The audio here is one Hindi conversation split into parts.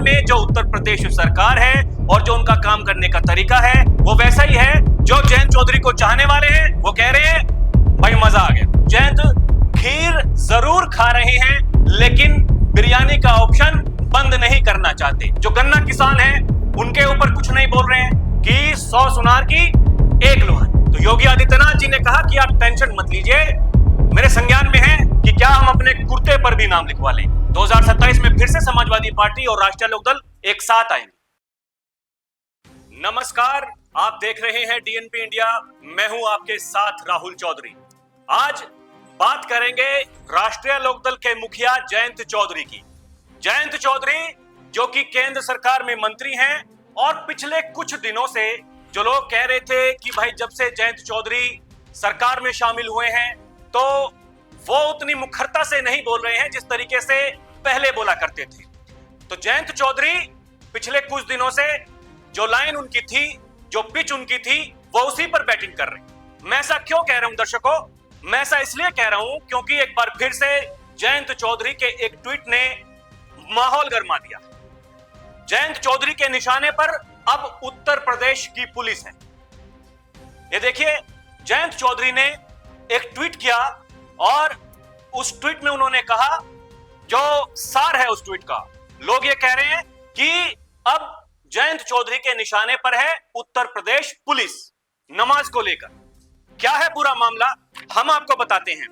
में जो उत्तर प्रदेश सरकार है और जो उनका काम करने का तरीका है वो वैसा ही है जो जयंत चौधरी को चाहने वाले हैं वो कह रहे हैं भाई मजा आ गया। जयंत खीर जरूर खा रहे हैं लेकिन बिरयानी का ऑप्शन बंद नहीं करना चाहते। जो गन्ना किसान है उनके ऊपर कुछ नहीं बोल रहे हैं कि 100 सुनार की एक लोहार। तो योगी आदित्यनाथ जी ने कहा कि आप टेंशन मत लीजिए, मेरे संज्ञान में है कि क्या हम अपने कुर्ते पर भी नाम लिखवा लें। 2027 में फिर से समाजवादी पार्टी और राष्ट्रीय लोकदल एक साथ आएंगे। नमस्कार, आप देख रहे हैं डीएनपी इंडिया, मैं हूं आपके साथ राहुल चौधरी। आज बात करेंगे राष्ट्रीय लोकदल के मुखिया जयंत चौधरी की। जयंत चौधरी जो कि केंद्र सरकार में मंत्री हैं और पिछले कुछ दिनों से जो लोग कह रहे थे कि भाई जब से जयंत चौधरी सरकार में शामिल हुए हैं तो वो उतनी मुखरता से नहीं बोल रहे हैं जिस तरीके से पहले बोला करते थे। तो जयंत चौधरी पिछले कुछ दिनों से जो लाइन उनकी थी, जो पिच उनकी थी, वो उसी पर बैटिंग कर रहे हैं। मैं ऐसा क्यों कह रहा हूं दर्शकों? मैं ऐसा इसलिए कह रहा हूं क्योंकि एक बार फिर से जयंत चौधरी के एक ट्वीट ने माहौल गर्मा दिया। जयंत चौधरी के निशाने पर अब उत्तर प्रदेश की पुलिस है। ये देखिए, जयंत चौधरी ने एक ट्वीट किया और उस ट्वीट में उन्होंने कहा, जो सार है उस ट्वीट का, लोग ये कह रहे हैं कि अब जयंत चौधरी के निशाने पर है उत्तर प्रदेश पुलिस नमाज को लेकर। क्या है पूरा मामला, हम आपको बताते हैं।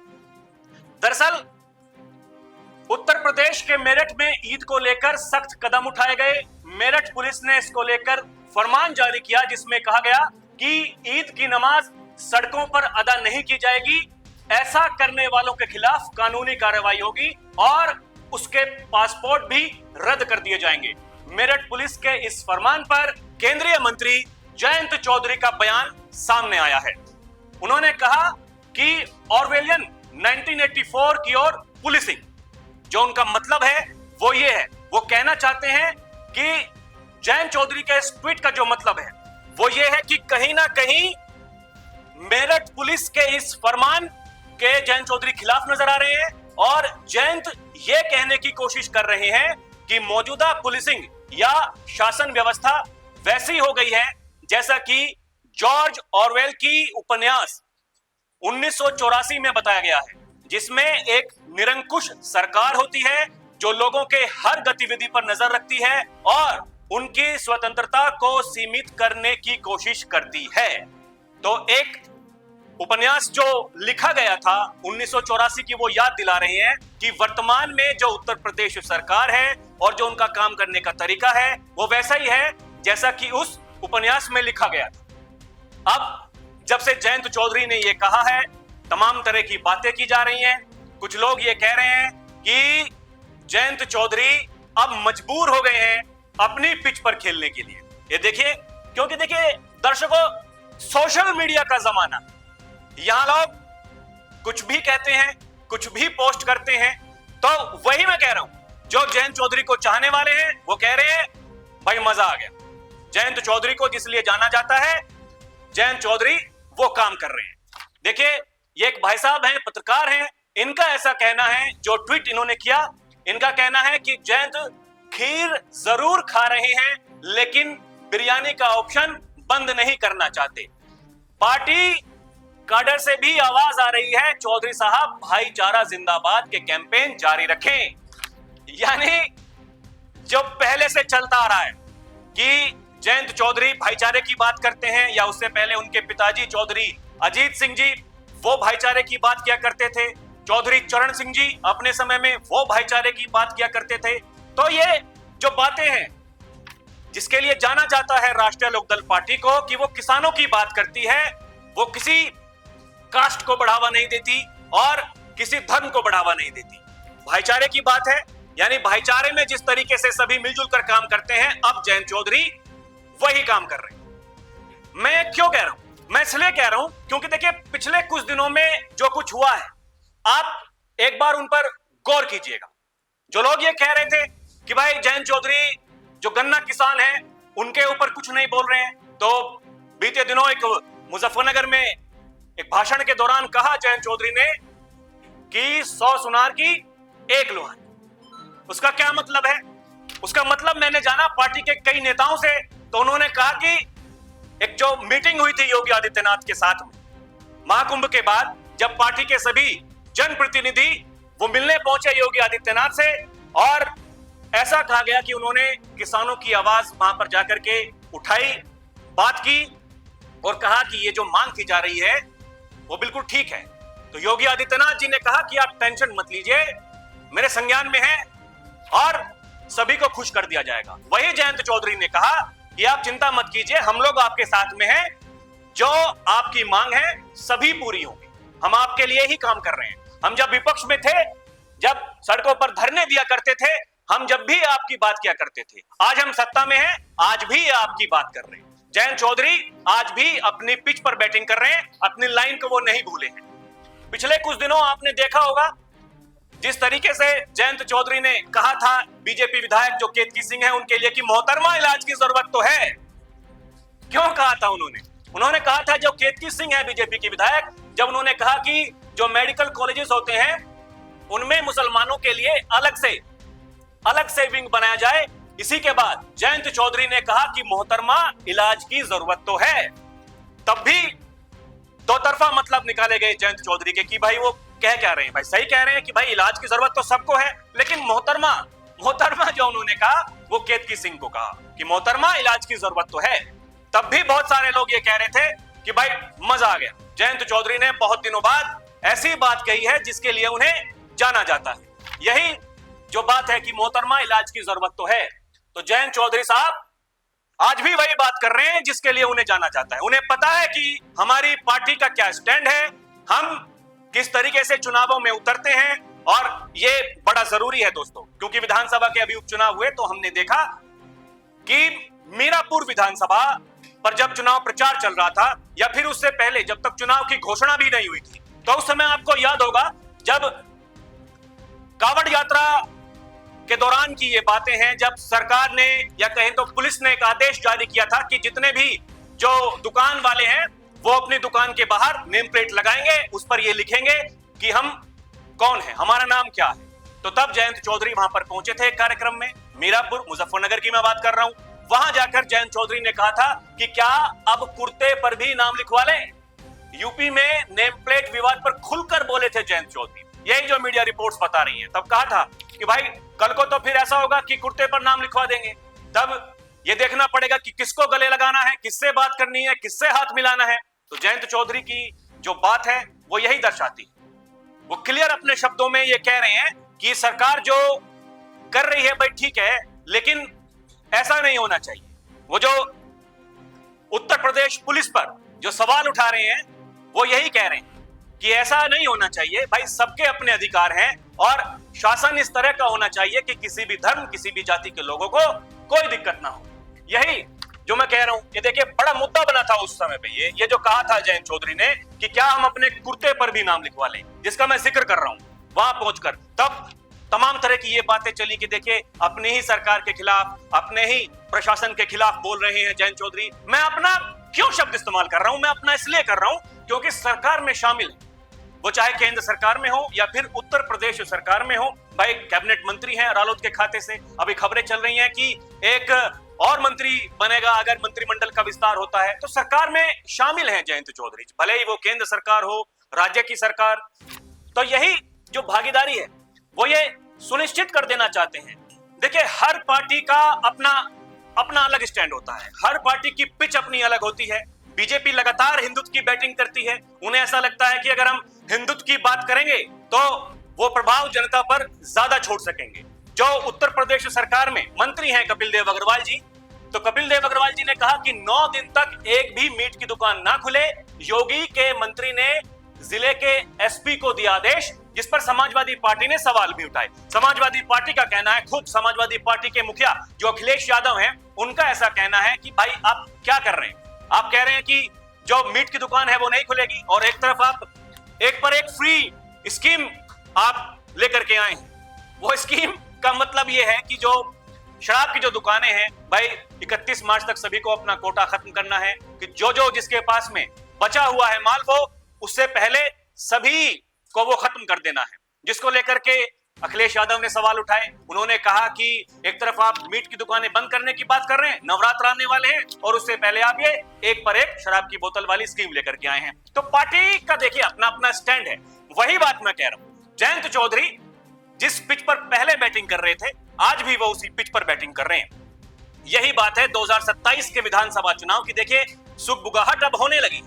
दरअसल उत्तर प्रदेश के मेरठ में ईद को लेकर सख्त कदम उठाए गए। मेरठ पुलिस ने इसको लेकर फरमान जारी किया जिसमें कहा गया कि ईद की नमाज सड़कों पर अदा नहीं की जाएगी, ऐसा करने वालों के खिलाफ कानूनी कार्रवाई होगी और उसके पासपोर्ट भी रद्द कर दिए जाएंगे। मेरठ पुलिस के इस फरमान पर केंद्रीय मंत्री जयंत चौधरी का बयान सामने आया है। उन्होंने कहा कि ऑरवेलियन 1984 की ओर पुलिसिंग, जो उनका मतलब है वो ये है, वो कहना चाहते हैं कि जयंत चौधरी के इस ट्वीट का जो मतलब है वो ये है कि कहीं ना कहीं मेरठ पुलिस के इस फरमान के जयंत चौधरी खिलाफ नजर आ रहे हैं और जयंत ये कहने की कोशिश कर रहे हैं कि मौजूदा पुलिसिंग या शासन व्यवस्था वैसी हो गई है जैसा कि जॉर्ज ऑरवेल की उपन्यास 1984 में बताया गया है, जिसमें एक निरंकुश सरकार होती है जो लोगों के हर गतिविधि पर नजर रखती है और उनकी स्वतंत्रता को सीमित करने की कोशिश करती है। तो एक उपन्यास जो लिखा गया था 1984 की, वो याद दिला रहे हैं कि वर्तमान में जो उत्तर प्रदेश सरकार है और जो उनका काम करने का तरीका है वो वैसा ही है जैसा कि उस उपन्यास में लिखा गया था। अब जब से जयंत चौधरी ने ये कहा है, तमाम तरह की बातें की जा रही हैं। कुछ लोग ये कह रहे हैं कि जयंत चौधरी अब मजबूर हो गए हैं अपनी पिच पर खेलने के लिए। ये देखिए, क्योंकि देखिए दर्शकों, सोशल मीडिया का जमाना, यहां लोग कुछ भी कहते हैं, कुछ भी पोस्ट करते हैं। तो वही मैं कह रहा हूं, जो जयंत चौधरी को चाहने वाले हैं वो कह रहे हैं भाई मजा आ गया। जयंत चौधरी को जिसलिए जाना जाता है, जयंत चौधरी वो काम कर रहे हैं। देखिए, ये एक भाई साहब हैं, पत्रकार हैं, इनका ऐसा कहना है, जो ट्वीट इन्होंने किया, इनका कहना है कि जयंत खीर जरूर खा रहे हैं लेकिन बिरयानी का ऑप्शन बंद नहीं करना चाहते। पार्टी काडर से भी आवाज आ रही है, चौधरी साहब भाईचारा जिंदाबाद के कैंपेन जारी रखें। यानी जो पहले से चलता आ रहा है कि जयंत चौधरी भाईचारे की बात करते हैं, या उससे पहले उनके पिताजी चौधरी अजीत सिंह जी वो भाईचारे की बात किया करते थे, चौधरी चरण सिंह जी अपने समय में वो भाईचारे की बात किया करते थे। तो ये जो बातें हैं जिसके लिए जाना जाता है राष्ट्रीय लोकदल पार्टी को कि वो किसानों की बात करती है, वो किसी कास्ट को बढ़ावा नहीं देती और किसी धर्म को बढ़ावा नहीं देती, भाईचारे की बात है। यानी भाईचारे में जिस तरीके से सभी मिलजुल कर काम करते हैं, अब जयंत चौधरी वही काम कर रहे हैं। मैं क्यों कह रहा हूं? मैं इसलिए कह रहा हूं क्योंकि देखिए, पिछले कुछ दिनों में जो कुछ हुआ है, आप एक बार उन पर गौर कीजिएगा। जो लोग ये कह रहे थे कि भाई जयंत चौधरी जो गन्ना किसान है उनके ऊपर कुछ नहीं बोल रहे हैं, तो बीते दिनों एक मुजफ्फरनगर में एक भाषण के दौरान कहा जयंत चौधरी ने कि 100 सुनार की एक लोहार। उसका क्या मतलब है? उसका मतलब मैंने जाना पार्टी के कई नेताओं से, तो उन्होंने कहा कि एक जो मीटिंग हुई थी योगी आदित्यनाथ के साथ में महाकुंभ के बाद, जब पार्टी के सभी जनप्रतिनिधि वो मिलने पहुंचे योगी आदित्यनाथ से, और ऐसा कहा गया कि उन्होंने किसानों की आवाज वहां पर जाकर के उठाई, बात की और कहा कि ये जो मांग की जा रही है वो बिल्कुल ठीक है। तो योगी आदित्यनाथ जी ने कहा कि आप टेंशन मत लीजिए, मेरे संज्ञान में है और सभी को खुश कर दिया जाएगा। वही जयंत चौधरी ने कहा कि आप चिंता मत कीजिए, हम लोग आपके साथ में हैं, जो आपकी मांग है सभी पूरी होंगी, हम आपके लिए ही काम कर रहे हैं। हम जब विपक्ष में थे, जब सड़कों पर धरने दिया करते थे, हम जब भी आपकी बात किया करते थे, आज हम सत्ता में हैं, आज भी आपकी बात कर रहे हैं। जयंत चौधरी आज भी अपनी पिच पर बैटिंग कर रहे हैं, अपनी लाइन को वो नहीं भूले हैं। पिछले कुछ दिनों आपने देखा होगा जिस तरीके से जयंत चौधरी ने कहा था बीजेपी विधायक जो केतकी सिंह है उनके लिए कि मोहतरमा इलाज की जरूरत तो है। क्यों कहा था उन्होंने कहा था जो केतकी सिंह है बीजेपी की विधायक, जब उन्होंने कहा कि जो मेडिकल कॉलेजेस होते हैं उनमें मुसलमानों के लिए अलग से विंग बनाया जाए। इसी के बाद जयंत चौधरी ने कहा कि मोहतरमा इलाज की जरूरत तो है। तब भी दो तरफा मतलब निकाले गए जयंत चौधरी के कि भाई वो कह क्या रहे हैं, भाई सही कह रहे हैं कि भाई इलाज की जरूरत तो सबको है, लेकिन मोहतरमा जो उन्होंने कहा वो केतकी सिंह को कहा कि मोहतरमा इलाज की जरूरत तो है। तब भी बहुत सारे लोग ये कह रहे थे कि भाई मजा आ गया, जयंत चौधरी ने बहुत दिनों बाद ऐसी बात कही है जिसके लिए उन्हें जाना जाता है। यही जो बात है कि मोहतरमा इलाज की जरूरत तो है, तो जयंत चौधरी साहब आज भी वही बात कर रहे हैं जिसके लिए उन्हें जाना जाता है। उन्हें पता है कि हमारी पार्टी का क्या स्टैंड है, हम किस तरीके से चुनावों में उतरते हैं, और ये बड़ा जरूरी है दोस्तों, क्योंकि विधानसभा के अभी उपचुनाव हुए तो हमने देखा कि मीरापुर विधानसभा पर जब चुनाव प्रचार चल रहा था या फिर उससे पहले जब तक चुनाव की घोषणा भी नहीं हुई थी, तो उस समय आपको याद होगा जब कावड़ यात्रा के दौरान की ये बातें हैं, जब सरकार ने या कहें तो पुलिस ने एक आदेश जारी किया था कि जितने भी जो दुकान वाले हैं वो अपनी दुकान के बाहर नेम प्लेट लगाएंगे, उस पर ये लिखेंगे कि हम कौन है, हमारा नाम क्या है। तो तब जयंत चौधरी वहां पर पहुंचे थे कार्यक्रम में, मीरापुर मुजफ्फरनगर की मैं बात कर रहा हूं। वहां जाकर जयंत चौधरी ने कहा था कि क्या अब कुर्ते पर भी नाम लिखवा लें। यूपी में नेम प्लेट विवाद पर खुलकर बोले थे जयंत चौधरी, यही जो मीडिया रिपोर्ट्स बता रही हैं। तब कहा था कि भाई कल को तो फिर ऐसा होगा कि कुर्ते पर नाम लिखवा देंगे, तब ये देखना पड़ेगा कि किसको गले लगाना है, किससे बात करनी है, किससे हाथ मिलाना है। तो जयंत चौधरी की जो बात है वो यही दर्शाती है, वो क्लियर अपने शब्दों में ये कह रहे हैं कि सरकार जो कर रही है भाई ठीक है, लेकिन ऐसा नहीं होना चाहिए। वो जो उत्तर प्रदेश पुलिस पर जो सवाल उठा रहे हैं वो यही कह रहे हैं कि ऐसा नहीं होना चाहिए, भाई सबके अपने अधिकार हैं और शासन इस तरह का होना चाहिए कि किसी भी धर्म किसी भी जाति के लोगों को कोई दिक्कत ना हो। यही जो मैं कह रहा हूं, ये देखिए बड़ा मुद्दा बना था उस समय पे ये जो कहा था जयंत चौधरी ने कि क्या हम अपने कुर्ते पर भी नाम लिखवा लें, जिसका मैं जिक्र कर रहा हूं। वहां पहुंचकर तब तमाम तरह की ये बातें चली कि देखिए अपनी ही सरकार के खिलाफ, अपने ही प्रशासन के खिलाफ बोल रहे हैं जयंत चौधरी। मैं अपना क्यों शब्द इस्तेमाल कर रहा हूं, मैं अपना इसलिए कर रहा हूं क्योंकि सरकार में शामिल है, वो चाहे केंद्र सरकार में हो या फिर उत्तर प्रदेश सरकार में हो। भाई कैबिनेट मंत्री हैं रालोद के खाते से, अभी खबरें चल रही हैं कि एक और मंत्री बनेगा अगर मंत्रिमंडल का विस्तार होता है, तो सरकार में शामिल है जयंत चौधरी, भले ही वो केंद्र सरकार हो, राज्य की सरकार। तो यही जो भागीदारी है वो ये सुनिश्चित कर देना चाहते हैं। देखिए हर पार्टी का अपना अलग स्टैंड होता है, हर पार्टी की पिच अपनी अलग होती है। बीजेपी लगातार हिंदुत्व की बैटिंग करती है, उन्हें ऐसा लगता है कि अगर हम हिंदुत्व की बात करेंगे तो वो प्रभाव जनता पर ज्यादा छोड़ सकेंगे। जो उत्तर प्रदेश सरकार में मंत्री हैं कपिल देव अग्रवाल जी, तो कपिल देव अग्रवाल जी ने कहा कि 9 दिन तक एक भी मीट की दुकान ना खुले। योगी के मंत्री ने जिले के एसपी को दिया आदेश, जिस पर समाजवादी पार्टी ने सवाल भी उठाए। समाजवादी पार्टी का कहना है, खुद समाजवादी पार्टी के मुखिया जो अखिलेश यादव हैं, उनका ऐसा कहना है कि भाई आप क्या कर रहे हैं, आप कह रहे हैं कि जो मीट की दुकान है वो नहीं खुलेगी और एक तरफ आप एक पर एक फ्री स्कीम आप लेकर के आए हैं। वो स्कीम का मतलब ये है कि जो शराब की जो दुकानें हैं, भाई 31 मार्च तक सभी को अपना कोटा खत्म करना है कि जो जिसके पास में बचा हुआ है माल वो उससे पहले सभी को वो खत्म कर देना है, जिसको लेकर के अखिलेश यादव ने सवाल उठाए। उन्होंने कहा कि एक तरफ आप मीट की दुकानें बंद करने की बात कर रहे हैं, नवरात्र आने वाले हैं, और उससे पहले आप ये एक पर एक शराब की बोतल वाली स्कीम लेकर के आए हैं। तो पार्टी का देखिए अपना अपना स्टैंड है। वही बात मैं कह रहा हूं, जयंत चौधरी जिस पिच पर पहले बैटिंग कर रहे थे, आज भी वो उसी पिच पर बैटिंग कर रहे हैं। यही बात है 2027 के विधानसभा चुनाव की। देखिए सुगबुगाहट अब होने लगी,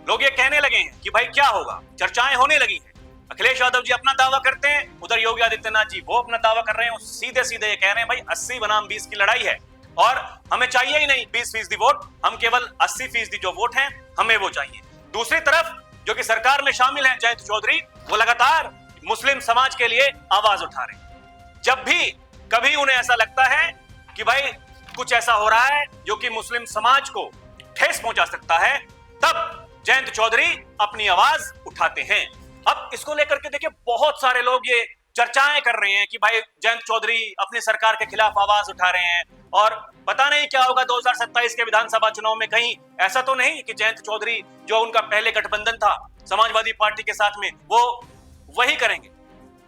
लोग ये कहने लगे हैं कि भाई क्या होगा, चर्चाएं होने लगी हैं। अखिलेश यादव जी अपना दावा करते हैं, उधर योगी आदित्यनाथ जी वो अपना दावा कर रहे हैं। सीधे सीधे ये कह रहे हैं भाई 80 बनाम 20 की लड़ाई है और हमें चाहिए ही नहीं 20% वोट, हम केवल 80% जो वोट हैं हमें वो चाहिए। दूसरी तरफ जो कि सरकार में शामिल है जयंत चौधरी, वो लगातार मुस्लिम समाज के लिए आवाज उठा रहे हैं। जब भी कभी उन्हें ऐसा लगता है कि भाई कुछ ऐसा हो रहा है जो कि मुस्लिम समाज को ठेस पहुंचा सकता है, तब जयंत चौधरी अपनी आवाज उठाते हैं। अब इसको लेकर के देखिए बहुत सारे लोग ये चर्चाएं कर रहे हैं कि भाई जयंत चौधरी अपनी सरकार के खिलाफ आवाज उठा रहे हैं और पता नहीं क्या होगा 2027 के विधानसभा चुनाव में। कहीं ऐसा तो नहीं कि जयंत चौधरी जो उनका पहले गठबंधन था समाजवादी पार्टी के साथ में, वो वही करेंगे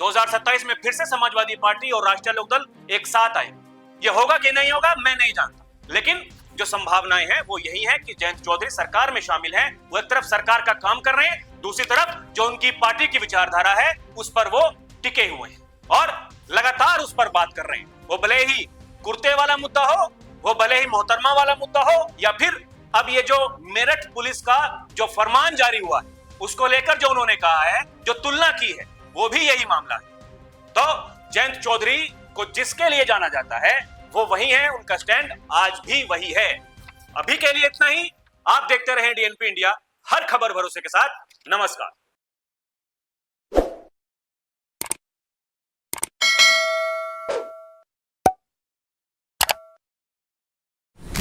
2027 में फिर से समाजवादी पार्टी और राष्ट्रीय लोकदल एक साथ आए। ये होगा कि नहीं होगा मैं नहीं जानता, लेकिन जो संभावनाएं हैं वो यही है कि जयंत चौधरी सरकार में शामिल हैं। वो एक तरफ सरकार का काम कर रहे हैं, दूसरी तरफ जो उनकी पार्टी की विचारधारा है उस पर वो टिके हुए हैं और लगातार उस पर बात कर रहे हैं। वो भले ही कुर्ते वाला मुद्दा हो, वो भले ही मोहतरमा वाला मुद्दा हो, या फिर अब ये जो मेरठ पुलिस का जो फरमान जारी हुआ है उसको लेकर जो उन्होंने कहा है, जो तुलना की है, वो भी यही मामला है। तो जयंत चौधरी को जिसके लिए जाना जाता है वो वही है, उनका स्टैंड आज भी वही है। अभी के लिए इतना ही। आप देखते रहें डीएनपी इंडिया, हर खबर भरोसे के साथ। नमस्कार।